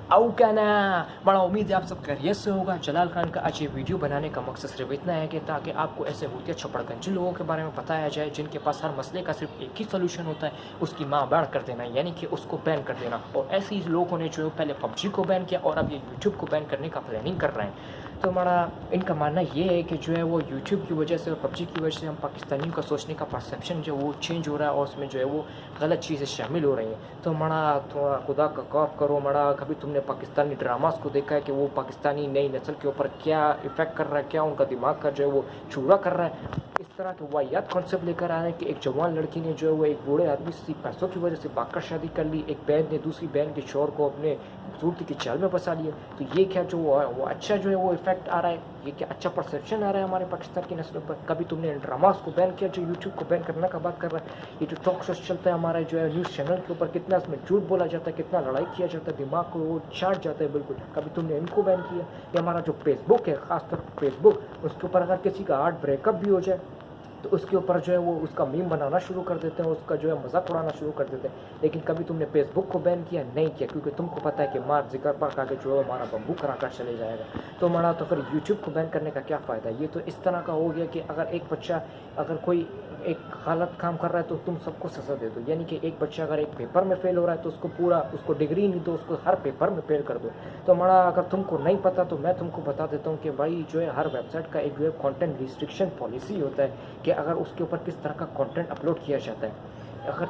आओ क्या ना बड़ा उम्मीद है आप सब खैरियत से होगा। जलाल खान का आज ये वीडियो बनाने का मकसद सिर्फ इतना है कि ताकि आपको ऐसे होते छपड़गंज लोगों के बारे में बताया जाए जिनके पास हर मसले का सिर्फ एक ही सोल्यूशन होता है, उसकी माँ बैन कर देना, यानी कि उसको बैन कर देना। और ऐसे ही लोगों ने जो पहले पबजी को बैन किया और अब ये यूट्यूब को बैन करने का प्लानिंग कर रहे हैं। तो हमारा इनका मानना ये है कि जो है वो यूट्यूब की वजह से और पबजी की वजह से हम पाकिस्तानियों का सोचने का परसेप्शन जो वो चेंज हो रहा है और उसमें जो है वो गलत चीज़ें शामिल हो रही हैं। तो हमारा थोड़ा खुदा का खौफ करो। हमारा कभी तुमने पाकिस्तानी ड्रामास को देखा है कि वो पाकिस्तानी नई नस्ल के ऊपर क्या इफ़ेक्ट कर रहा है, क्या उनका दिमाग का जो है वो चूरा कर रहा है। इस तरह के वाहियात कॉन्सेप्ट लेकर आ रहे हैं कि एक जवान लड़की ने जो है वो एक बूढ़े आदमी से पैसों की वजह से भागकर शादी कर ली, एक बहन ने दूसरी बहन के शोर को अपने खूबसूरती की चाल में फंसा लिया। तो ये क्या जो वो अच्छा जो है वो इफेक्ट आ रहा है, ये क्या अच्छा परसेप्शन आ रहा है हमारे पाकिस्तान की नस्लों पर। कभी तुमने ड्रामास को बैन किया जो यूट्यूब को बैन करने का बात कर रहा है। ये जो टॉक शोज चलता है हमारा जो है न्यूज़ चैनल के ऊपर, कितना इसमें झूठ बोला जाता है, कितना लड़ाई किया जाता है, दिमाग को वो चाट जाता है बिल्कुल। कभी तुमने इनको बैन किया। ये हमारा जो फेसबुक है, खासतौर पर फेसबुक, उसके ऊपर अगर किसी का हार्ट ब्रेकअप भी हो जाए तो उसके ऊपर जो है वो उसका मीम बनाना शुरू कर देते हैं, उसका जो है मजाक उड़ाना शुरू कर देते हैं। लेकिन कभी तुमने फेसबुक को बैन किया नहीं किया, क्योंकि तुमको पता है कि मार जिक्र पर आगे जो है हमारा बम्बू कराकर चले जाएगा। तो हमारा तो फिर यूट्यूब को बैन करने का क्या फ़ायदा। ये तो इस तरह का हो गया कि अगर एक बच्चा अगर कोई एक गलत काम कर रहा है तो तुम सबको सज़ा दे दो, यानी कि एक बच्चा अगर एक पेपर में फेल हो रहा है तो उसको पूरा उसको डिग्री नहीं दो, उसको हर पेपर में फेल कर दो। तो हमारा अगर तुमको नहीं पता तो मैं तुमको बता देता हूँ कि भाई जो है हर वेबसाइट का एक जो है कंटेंट रिस्ट्रिक्शन पॉलिसी होता है कि अगर उसके ऊपर किस तरह का कंटेंट अपलोड किया जाता है। अगर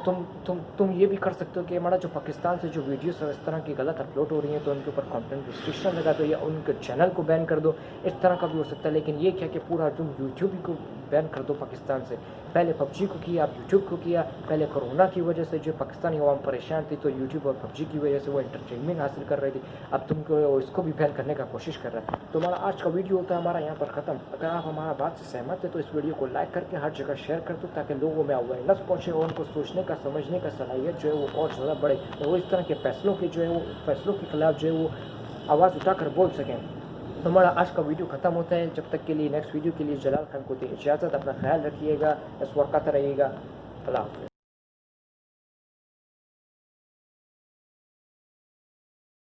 तुम ये भी कर सकते हो कि हमारा जो पाकिस्तान से जो वीडियोस इस तरह की गलत अपलोड हो रही हैं तो उनके ऊपर कंटेंट रिस्ट्रिक्शन लगा दो या उनके चैनल को बैन कर दो। इस तरह का भी हो सकता है। लेकिन ये क्या कि पूरा तुम यूट्यूब को बैन कर दो पाकिस्तान से। पहले पबजी को किया, अब यूट्यूब को किया। पहले कोरोना की वजह से जो पाकिस्तानी अवाम परेशान थी तो यूट्यूब और पबजी की वजह से वो एंटरटेनमेंट हासिल कर रही थी, अब तुमको इसको भी बैन करने का कोशिश कर रहा है। तो हमारा आज का वीडियो होता है हमारा यहाँ पर ख़त्म। अगर आप हमारा बात से सहमत है तो इस वीडियो को लाइक करके हर जगह शेयर कर दो ताकि लोगों में अवेयरनेस पहुँचे और उनको सोचने का समझने का सलाहियत जो है वो और ज़्यादा बढ़े और वो इस तरह के फैसलों के जो है वो फैसलों के खिलाफ जो है वो आवाज़ उठाकर बोल सकें। तो हमारा आज का वीडियो ख़त्म होता है। जब तक के लिए नेक्स्ट वीडियो के लिए जलाल खान को दे इजाज़त। अपना ख्याल रखिएगा, इस वक्त रहिएगा। अल्लाह हाफ़िज़।